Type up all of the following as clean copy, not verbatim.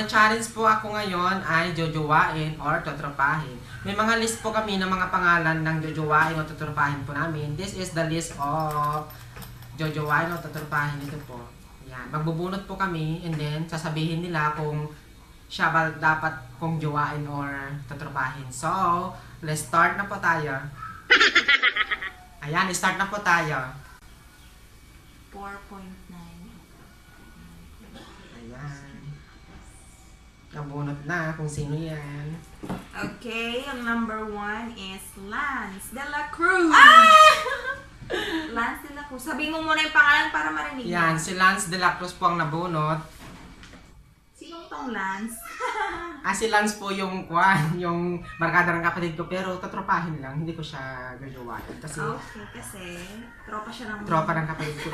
challenge po ako ngayon ay jojowain or totropahin. May mga list po kami ng mga pangalan ng jojowain o totropahin po namin. This is the list of jojowain o totropahin. Ito po. Yan. Magbubunot po kami and then sasabihin nila kung siya ba dapat kong jowain or totropahin. So, let's start na po tayo. Ayan, start na po tayo. 4.9. Ayan. Nabunot na kung sino yan. Okay, ang number 1 is Lance de la Cruz. Lance de la Cruz. Sabihin mo muna yung pangalan para marinig. Yan, si Lance de la Cruz po ang nabunot. Sinong tong Lance? Si Lance po yung yung barkada ng kapatid ko, pero tatropahin lang, hindi ko siya jojowain. Kasi Okay, kasi tropa siya ng tropa ng kapatid ko.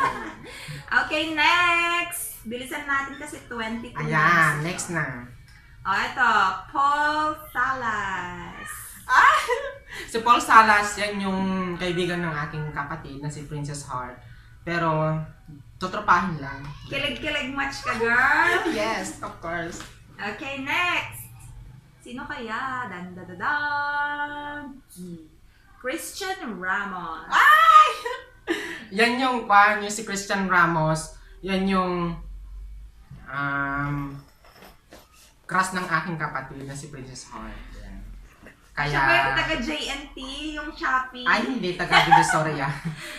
Okay, next! Bilisan natin kasi 22 Ayan, minutes. next na. Ito, Paul Salas. Si Paul Salas, yan yung kaibigan ng aking kapatid na si Princess Heart. Pero, tutropahin lang. Kilig-kilig match ka, girl. Yes, of course. Okay, next! Sino kaya? Dan. Christian Ramos. Yan yung si Christian Ramos. Yan yung crush ng aking kapatid na si Princess Heart. Yan. Kaya... Siya ba yung taga-JNT, yung Shopee? Ay, hindi. Taga-Divisoria.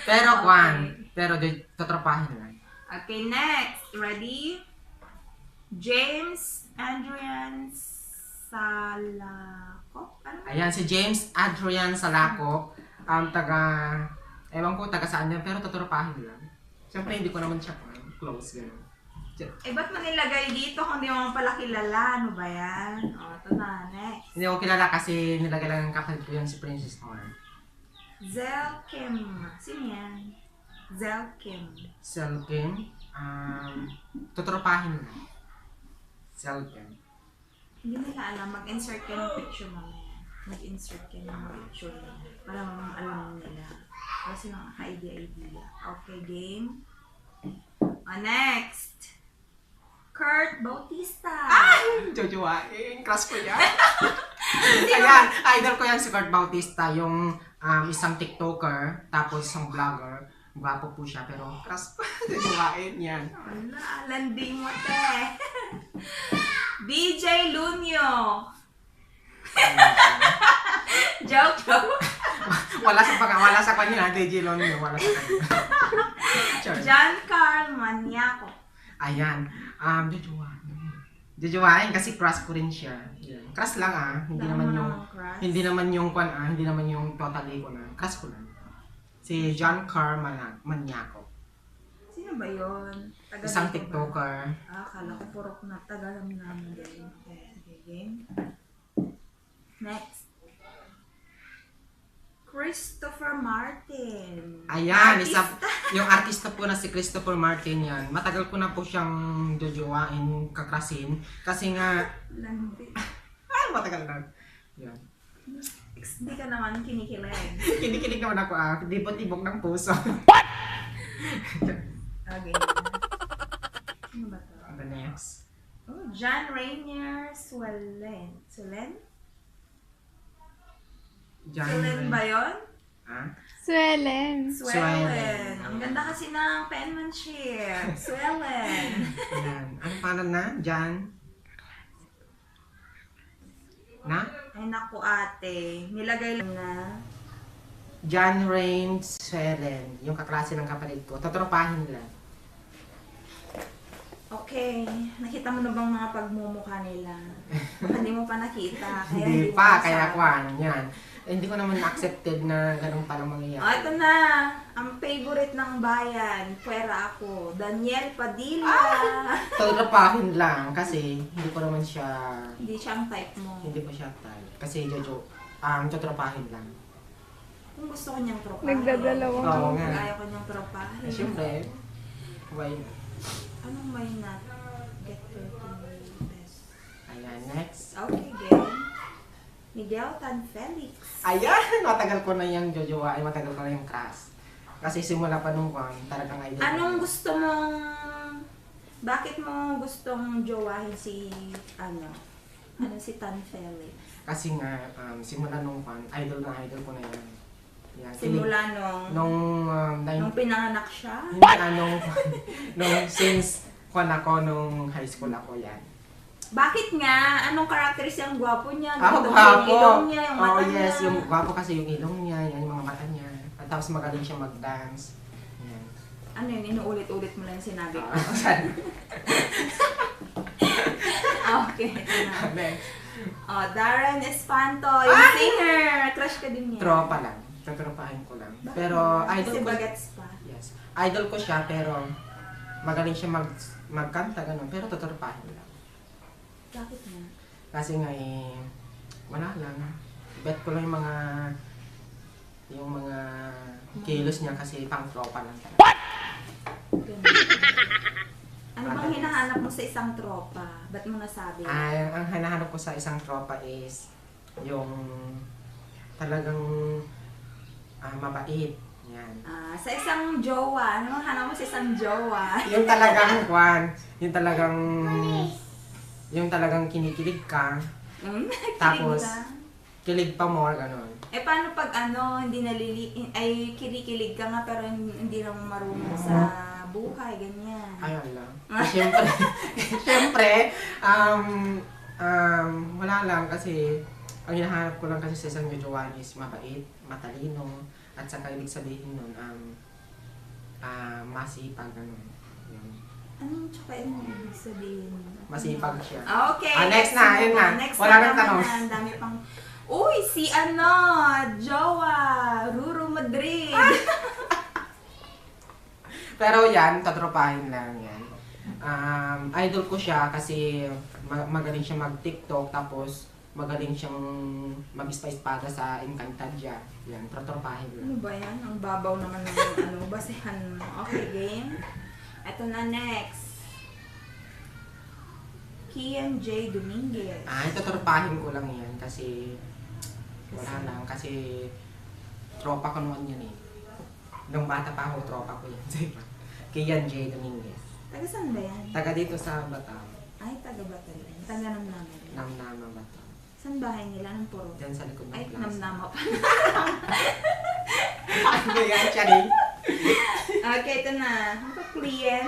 Pero, pero tutropahin lang. Okay, next. Ready? James Adrian Salaco? Ano? Ayan, si James Adrian Salaco. Ewan ko taga saan yan, pero tutropahin lang. Siyempre, hindi ko naman siya close. Gano'n. Ba't mo nilagay dito kung di mo pala kilala? Ano ba yan? Ito na, next. Hindi ko kilala kasi nilagay lang ng kapatid ko yan si Princess Heart. Zel Kim. Sino yan? Zel Kim. Selkin. Tutropahin lang. Selkin. Hindi nila alam. Mag-insert ka ng picture mamaya. Mag-insert ka ng picture nila. Para alam nila. Kasi mga idea. Okay, game. Next. Kurt Bautista. Jojowain. Crush ko yan. Ayan, idol ko yan si Kurt Bautista. Yung isang TikToker, tapos isang vlogger. Gwapo po siya, pero crush ko. Jojowain yan. Wala, landing mo te. DJ Lunyo. Joke. Wala sa kanya, DJ Lonyo. Wala sa kanya. Sure. John Carl Maniaco. Ayan. Jojowain kasi crush ko rin siya. Yan. Crush lang Hindi naman yung hindi naman yung totally ko na. Crush ko lang. Si John Carl Maniaco. Sino ba yun? Isang TikToker. Akala ko purok na Tagalam namin din. Okay, game. Next. Christopher Martin. Ayan, Artista. yung artista po na si Christopher Martin yan. Matagal ko na po siyang jojowain, kakrasin. Kasi nga, Landi. matagal na. Yan. Hindi ka naman kinikilig. Kinikilig naman ako Tibok-tibok ng puso. Okay. Ano ba to? The next. Oh, John Rainier Suelen. Suelen ba yun? Suelen. Suelen. Ang ganda kasi ng penmanship. Suelen. Ayan. Ano pangalan na? John? Na? Ay naku ate. Nilagay lang na. John Rains Suelen. Yung kaklase ng kapatid ko. Tatropahin lang. Okay. Nakita mo na bang mga pagmumukha nila? Baka hindi mo pa nakita. Kaya Hindi mo pa, masabi. kaya yan. Hindi ko naman accepted na ganun palang mangyayari. Ito na. Ang favorite ng bayan. Pwera ako. Daniel Padilla. Tatropahin lang kasi hindi ko naman siya, Hindi siya ang type mo. hindi ko siya type. Kasi tatropahin lang. Kung gusto ko niyang tropahin. Nagdadalawang. Oo nga. Ayaw ko niyang tropahin. Siyempre, why? Anong may not get to best? Ayan, next. Okay, game. Miguel Tan Felix. Ayan, matagal ko na yung jojowain, matagal ko na yung crush. Kasi simula pa nung talagang idol. Anong gusto mong Bakit mo gustong jowahin si, si Tan Felix? Kasi nga, simula nung idol ko na yan. Yan, Simula nung pinanganak siya? nung since nung high school ako yan. Bakit nga? Anong characteristic ang gwapo niya? Ako Yung gwapo. ilong niya, yung mata niya. Yes, yung gwapo kasi yung ilong niya, yan yung mga mata niya. At tapos magaling siya mag-dance. Yan. Ano yun? Inuulit-ulit mo lang yung sinabi ko. Okay, ito na. Next. Oh, Darren Espanto, yung singer. Crush ka din niya. Tropa lang. Tatropahin ko lang. Bakit? Pero idol Kasi ko. bagets pa. Yes. Idol ko siya pero magaling siya magkanta ganun. Pero tatropahin lang. Bakit nga? Kasi nga wala lang. Bet ko lang yung mga kilos niya kasi pang tropa lang talaga. Ganun. Ano bang hinahanap mo sa isang tropa? Ba't mo nasabi? Ang hinahanap ko sa isang tropa is yung talagang mabait. Yan. Sa isang jowa, ano bang hanap mo sa isang jowa? Yung talagang kinikilig ka, tapos kilig pa more, ganun. Paano pag hindi kinikilig ka nga pero hindi naman marunong sa buhay, ganyan. Ayun lang. Siyempre, wala lang kasi ang hinahanap ko lang kasi sa isang jojowan is mabait, matalino, at saka ibig sabihin nun, masipag, ganun. Yun. Anong tsaka yung ibig sabihin? Masipag siya. Okay. Next na, yun na. Next Wala na nang tanong. naman. Ang dami pang... Uy, si Jowa, Ruru Madrid. Pero yan, tatropahin lang yan. Idol ko siya kasi magaling siya mag-TikTok, tapos magaling siyang mag-espada sa Encantadia. Yan, tatropahin lang. Ano ba yan? Ang babaw naman ng basehan mo. Okay, game. Ito na next. Kian J. Dominguez. Tatropahin ko lang yan kasi wala lang, kasi tropa ko naman yan eh. Nung bata pa ako, tropa ko yan. Kian J. Dominguez. Taga saan ba yan? Taga dito sa Batam. Ay, taga Batalan. Taga Namnama. Namnama Batam. Saan bahay nila? Anong puro? Diyan sa likod ng Ay, plaza. Namnama pa. Ano yan siya rin? Okay, ito na. Ano to? Cleo?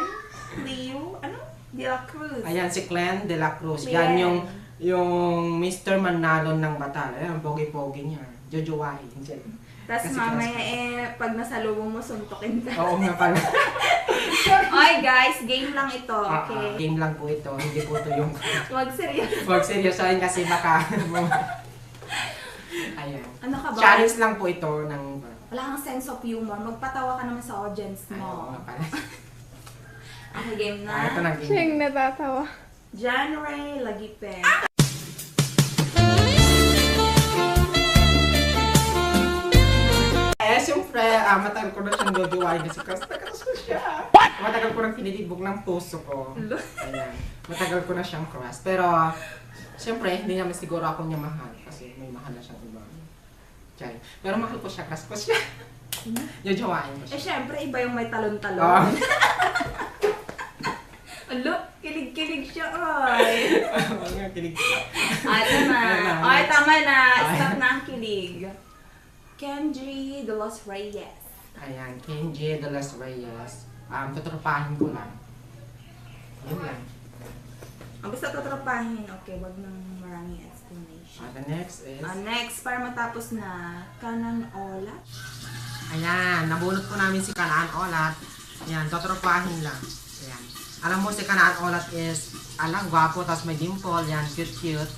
Ano? De La Cruz. Ayan, si Clen de la Cruz. Clen. Yan yung Mr. Manalon ng Batal. Ayan, pogi-pogi niya. Jojowahin siya. Tapos Kasi mamaya pag nasalubong mo, suntukin ka. Oo nga pala. Okay guys, game lang ito, okay? Game lang po ito. Hindi po ito yung... Huwag seryoso. Huwag seryosohin kasi baka... Ayan. Ano ka ba? Challenge lang po ito ng... Wala kang sense of humor. Magpatawa ka naman sa audience Oo mo. nga pala. Okay, game na. Ito na Siya game. yung natatawa. John Ray Lagipe. Siyempre, matagal ko na siyang jojowahin kasi crush ko siya. Matagal ko nang pinilibog ng puso ko. Ayan. Matagal ko na siyang crush. Pero, siyempre, hindi naman siguro ako niya mahal kasi may mahal na siyang iba. Chay. Pero mahal ko siya, crush ko siya. Jojowahin ko siya. Syempre, iba yung may talon-talon. Oo. Alo, kilig-kilig siya, oy. Oo nga, kilig. Ito na. Ayan na. Okay, tama na. Stop na ang kilig. Kenji De Los Reyes. Ayan, Kenji De Los Reyes. Tutropahin ko lang. Yun lang. Ang gusto tatrapahin, okay, wag nang maraming explanation. The next is... Next, para matapos na, Kanan Ola. Ayan, nabulot po namin si Kanaan Olat. Ayan, tutropahin lang. Ayan. Alam mo si Kanaan Olat is, gwapo, tapos may dimple. Yan, cute.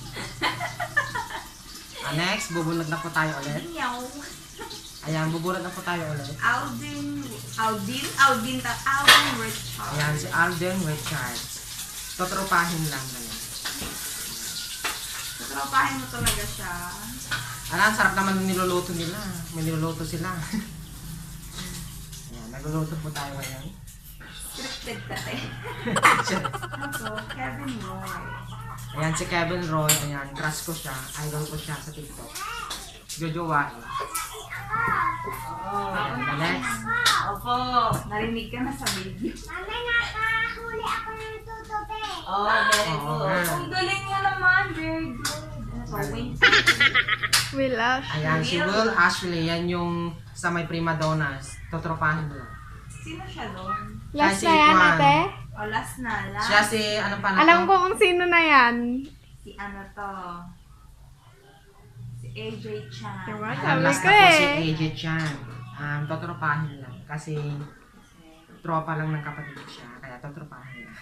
Next, bubulot na po tayo ulit. Meow. Ayan, bubulot na po tayo ulit. Alden Richard. Ayan, si Alden Richards. Tutropahin lang ganyan. Tatrapahin mo talaga siya. Alam, sarap naman ng niluluto nila. May niluluto sila. Ayan, nagluluto po tayo ngayon. Scripted ka eh. Ito, Kevin Roy. Ayan, si Kevin Roy. Ayan, crush ko siya. Idol ko siya sa TikTok. Jojowain. Ayan, the next. Opo, narinig ka na sa video. Mama, nakahuli ako nito. Oh, very Oo good. nga. Ang galing mo naman. Very good. Ano to? Wing. Will Ash. Ayan, si Will Ashley, yan yung sa may prima donnas. Tutropahin mo. Sino siya doon? Last Kasi na yan, Juan. ate? O, last na. Last. Siya si, ano pa na Alam to? ko kung sino na yan. Si ano to? Si AJ Chan. Diba? Ayan, Sabi last ko na po si eh. AJ Chan. Tutropahin lang. Kasi tropa lang ng kapatid siya. Kaya tutropahin lang.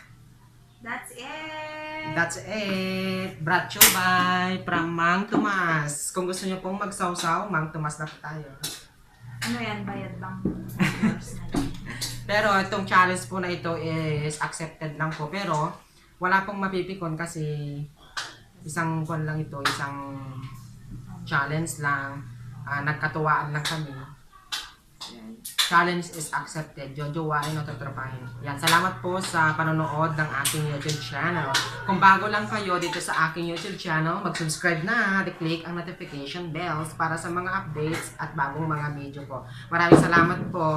That's it. That's it. Brought to you by from Mang Tomas. Kung gusto niyo pong magsawsaw, Mang Tomas na po tayo. Ano yan? Bayad bang? Pero itong challenge po na ito is accepted lang po. Pero wala pong mapipikon kasi isang kwan lang ito, isang challenge lang. Nagkatuwaan lang kami. Yan. Challenge is accepted. Jojowain o tutropahin. Yan. Salamat po sa panonood ng aking YouTube channel. Kung bago lang kayo dito sa aking YouTube channel, mag-subscribe na. I-click ang notification bells para sa mga updates at bagong mga video ko. Maraming salamat po.